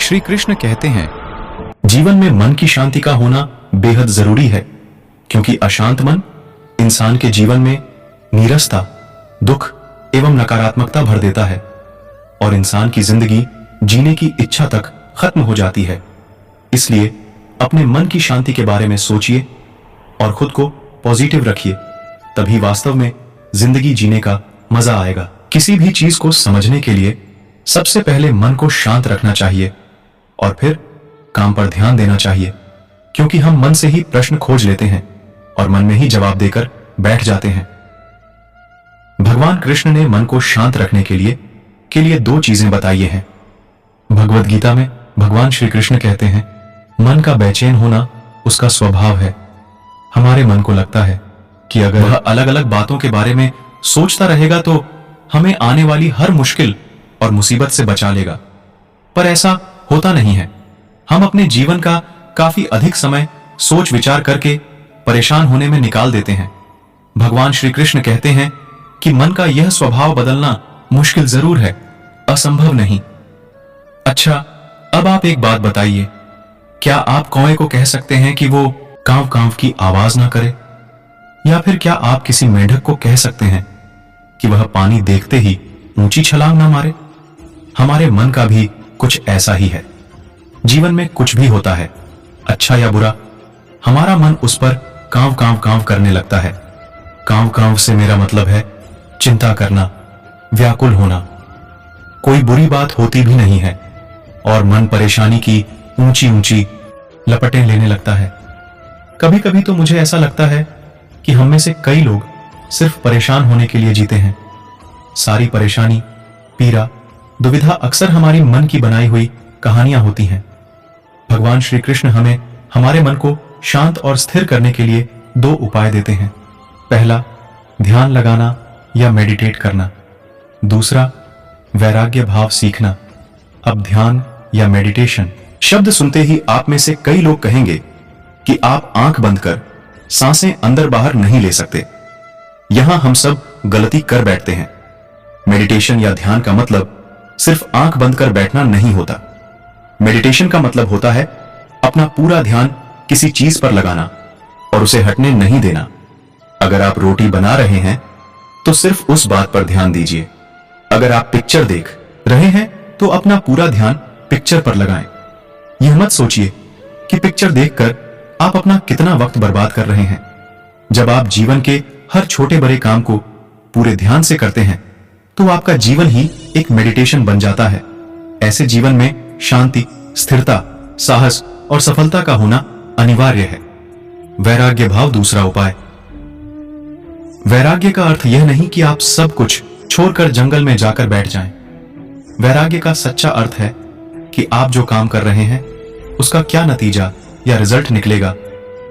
श्री कृष्ण कहते हैं, जीवन में मन की शांति का होना बेहद जरूरी है, क्योंकि अशांत मन इंसान के जीवन में नीरसता, दुख एवं नकारात्मकता भर देता है और इंसान की जिंदगी जीने की इच्छा तक खत्म हो जाती है। इसलिए अपने मन की शांति के बारे में सोचिए और खुद को पॉजिटिव रखिए, तभी वास्तव में जिंदगी जीने का मजा आएगा। किसी भी चीज को समझने के लिए सबसे पहले मन को शांत रखना चाहिए और फिर काम पर ध्यान देना चाहिए, क्योंकि हम मन से ही प्रश्न खोज लेते हैं और मन में ही जवाब देकर बैठ जाते हैं। भगवान कृष्ण ने मन को शांत रखने के लिए दो चीजें बताई हैं। भगवद गीता में भगवान श्री कृष्ण कहते हैं, मन का बेचैन होना उसका स्वभाव है। हमारे मन को लगता है कि अगर वह अलग अलग बातों के बारे में सोचता रहेगा तो हमें आने वाली हर मुश्किल और मुसीबत से बचा लेगा, पर ऐसा होता नहीं है। हम अपने जीवन का काफी अधिक समय सोच विचार करके परेशान होने में निकाल देते हैं। भगवान श्री कृष्ण कहते हैं कि मन का यह स्वभाव बदलना मुश्किल जरूर है, असंभव नहीं। अच्छा, अब आप एक बात बताइए, क्या आप कौवे को कह सकते हैं कि वो कांव कांव की आवाज ना करे? या फिर क्या आप किसी मेंढक को कह सकते हैं कि वह पानी देखते ही ऊंची छलांग ना मारे? हमारे मन का भी कुछ ऐसा ही है। जीवन में कुछ भी होता है, अच्छा या बुरा, हमारा मन उस पर कांव कांव कांव करने लगता है। कांव कांव से मेरा मतलब है चिंता करना, व्याकुल होना। कोई बुरी बात होती भी नहीं है और मन परेशानी की ऊंची ऊंची लपटें लेने लगता है। कभी कभी तो मुझे ऐसा लगता है कि हम में से कई लोग सिर्फ परेशान होने के लिए जीते हैं। सारी परेशानी, पीड़ा, दुविधा अक्सर हमारी मन की बनाई हुई कहानियां होती हैं। भगवान श्री कृष्ण हमें हमारे मन को शांत और स्थिर करने के लिए दो उपाय देते हैं। पहला, ध्यान लगाना या मेडिटेट करना। दूसरा, वैराग्य भाव सीखना। अब ध्यान या मेडिटेशन शब्द सुनते ही आप में से कई लोग कहेंगे कि आप आंख बंद कर सांसें अंदर बाहर नहीं ले सकते। यहां हम सब गलती कर बैठते हैं। मेडिटेशन या ध्यान का मतलब सिर्फ आंख बंद कर बैठना नहीं होता। मेडिटेशन का मतलब होता है अपना पूरा ध्यान किसी चीज पर लगाना और उसे हटने नहीं देना। अगर आप रोटी बना रहे हैं तो सिर्फ उस बात पर ध्यान दीजिए। अगर आप पिक्चर देख रहे हैं तो अपना पूरा ध्यान पिक्चर पर लगाएं। यह मत सोचिए कि पिक्चर देखकर आप अपना कितना वक्त बर्बाद कर रहे हैं। जब आप जीवन के हर छोटे बड़े काम को पूरे ध्यान से करते हैं तो आपका जीवन ही एक मेडिटेशन बन जाता है। ऐसे जीवन में शांति, स्थिरता, साहस और सफलता का होना अनिवार्य है। वैराग्य भाव दूसरा उपाय। वैराग्य का अर्थ यह नहीं कि आप सब कुछ छोड़कर जंगल में जाकर बैठ जाएं। वैराग्य का सच्चा अर्थ है कि आप जो काम कर रहे हैं उसका क्या नतीजा या रिजल्ट निकलेगा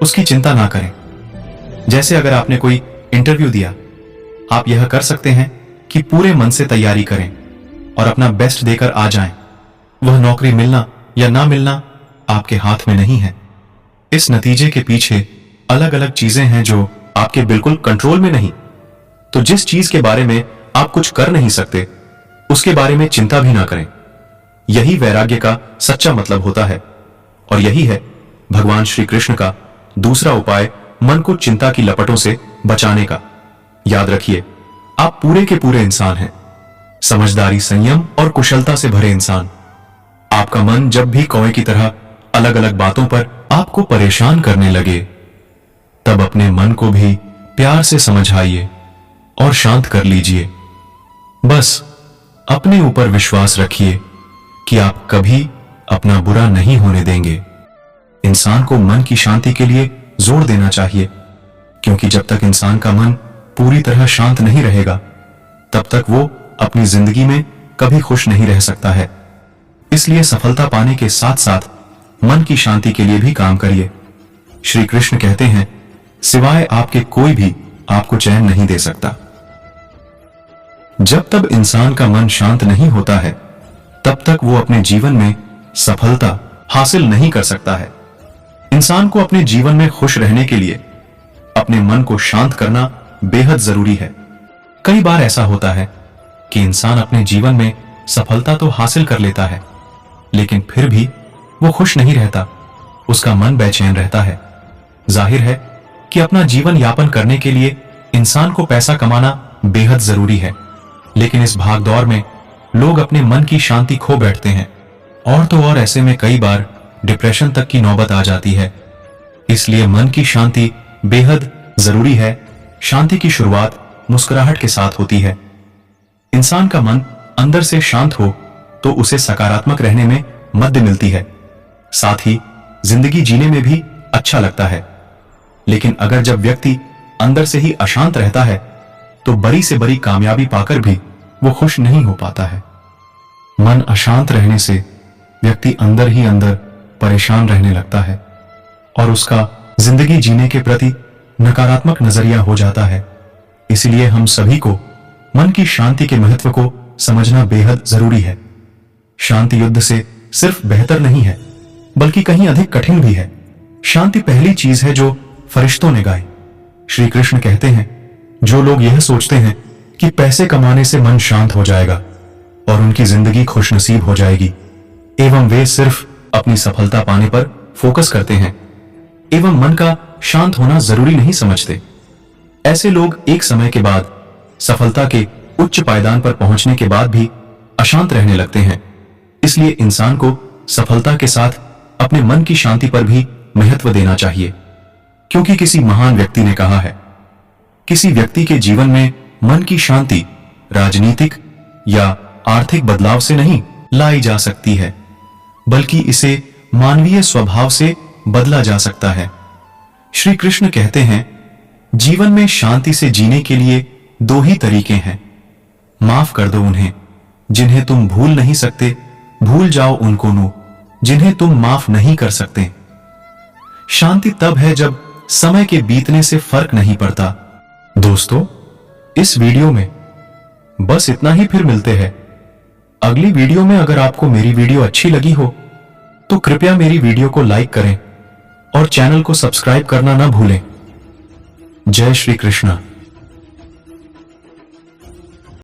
उसकी चिंता ना करें। जैसे अगर आपने कोई इंटरव्यू दिया, आप यह कर सकते हैं कि पूरे मन से तैयारी करें और अपना बेस्ट देकर आ जाएं। वह नौकरी मिलना या ना मिलना आपके हाथ में नहीं है। इस नतीजे के पीछे अलग अलग चीजें हैं जो आपके बिल्कुल कंट्रोल में नहीं। तो जिस चीज के बारे में आप कुछ कर नहीं सकते उसके बारे में चिंता भी ना करें। यही वैराग्य का सच्चा मतलब होता है और यही है भगवान श्री कृष्ण का दूसरा उपाय मन को चिंता की लपटों से बचाने का। याद रखिए, आप पूरे के पूरे इंसान हैं, समझदारी, संयम और कुशलता से भरे इंसान। आपका मन जब भी कौवे की तरह अलग अलग बातों पर आपको परेशान करने लगे तब अपने मन को भी प्यार से समझाइए और शांत कर लीजिए। बस अपने ऊपर विश्वास रखिए कि आप कभी अपना बुरा नहीं होने देंगे। इंसान को मन की शांति के लिए जोर देना चाहिए, क्योंकि जब तक इंसान का मन पूरी तरह शांत नहीं रहेगा तब तक वो अपनी जिंदगी में कभी खुश नहीं रह सकता है। इसलिए सफलता पाने के साथ साथ मन की शांति के लिए भी काम करिए। श्री कृष्ण कहते हैं, सिवाय आपके कोई भी आपको चैन नहीं दे सकता। जब तक इंसान का मन शांत नहीं होता है तब तक वो अपने जीवन में सफलता हासिल नहीं कर सकता है। इंसान को अपने जीवन में खुश रहने के लिए अपने मन को शांत करना बेहद जरूरी है। कई बार ऐसा होता है कि इंसान अपने जीवन में सफलता तो हासिल कर लेता है, लेकिन फिर भी वो खुश नहीं रहता, उसका मन बेचैन रहता है। जाहिर है कि अपना जीवन यापन करने के लिए इंसान को पैसा कमाना बेहद जरूरी है, लेकिन इस भागदौड़ में लोग अपने मन की शांति खो बैठते हैं और तो और ऐसे में कई बार डिप्रेशन तक की नौबत आ जाती है। इसलिए मन की शांति बेहद जरूरी है। शांति की शुरुआत मुस्कुराहट के साथ होती है। इंसान का मन अंदर से शांत हो तो उसे सकारात्मक रहने में मदद मिलती है, साथ ही जिंदगी जीने में भी अच्छा लगता है। लेकिन अगर जब व्यक्ति अंदर से ही अशांत रहता है तो बड़ी से बड़ी कामयाबी पाकर भी वो खुश नहीं हो पाता है। मन अशांत रहने से व्यक्ति अंदर ही अंदर परेशान रहने लगता है और उसका जिंदगी जीने के प्रति नकारात्मक नजरिया हो जाता है। इसलिए हम सभी को मन की शांति के महत्व को समझना बेहद जरूरी है। शांति युद्ध से सिर्फ बेहतर नहीं है, बल्कि कहीं अधिक कठिन भी है। शांति पहली चीज है जो फरिश्तों ने गाई। श्री कृष्ण कहते हैं, जो लोग यह सोचते हैं कि पैसे कमाने से मन शांत हो जाएगा और उनकी जिंदगी खुशनसीब हो जाएगी, एवं वे सिर्फ अपनी सफलता पाने पर फोकस करते हैं एवं मन का शांत होना जरूरी नहीं समझते, ऐसे लोग एक समय के बाद सफलता के उच्च पायदान पर पहुंचने के बाद भी अशांत रहने लगते हैं। इसलिए इंसान को सफलता के साथ अपने मन की शांति पर भी महत्व देना चाहिए, क्योंकि किसी महान व्यक्ति ने कहा है, किसी व्यक्ति के जीवन में मन की शांति राजनीतिक या आर्थिक बदलाव से नहीं लाई जा सकती है, बल्कि इसे मानवीय स्वभाव से बदला जा सकता है। श्री कृष्ण कहते हैं, जीवन में शांति से जीने के लिए दो ही तरीके हैं। माफ कर दो उन्हें जिन्हें तुम भूल नहीं सकते, भूल जाओ उनको जिन्हें तुम माफ नहीं कर सकते। शांति तब है जब समय के बीतने से फर्क नहीं पड़ता। दोस्तों, इस वीडियो में बस इतना ही, फिर मिलते हैं अगली वीडियो में। अगर आपको मेरी वीडियो अच्छी लगी हो तो कृपया मेरी वीडियो को लाइक करें और चैनल को सब्सक्राइब करना ना भूलें। जय श्री कृष्ण।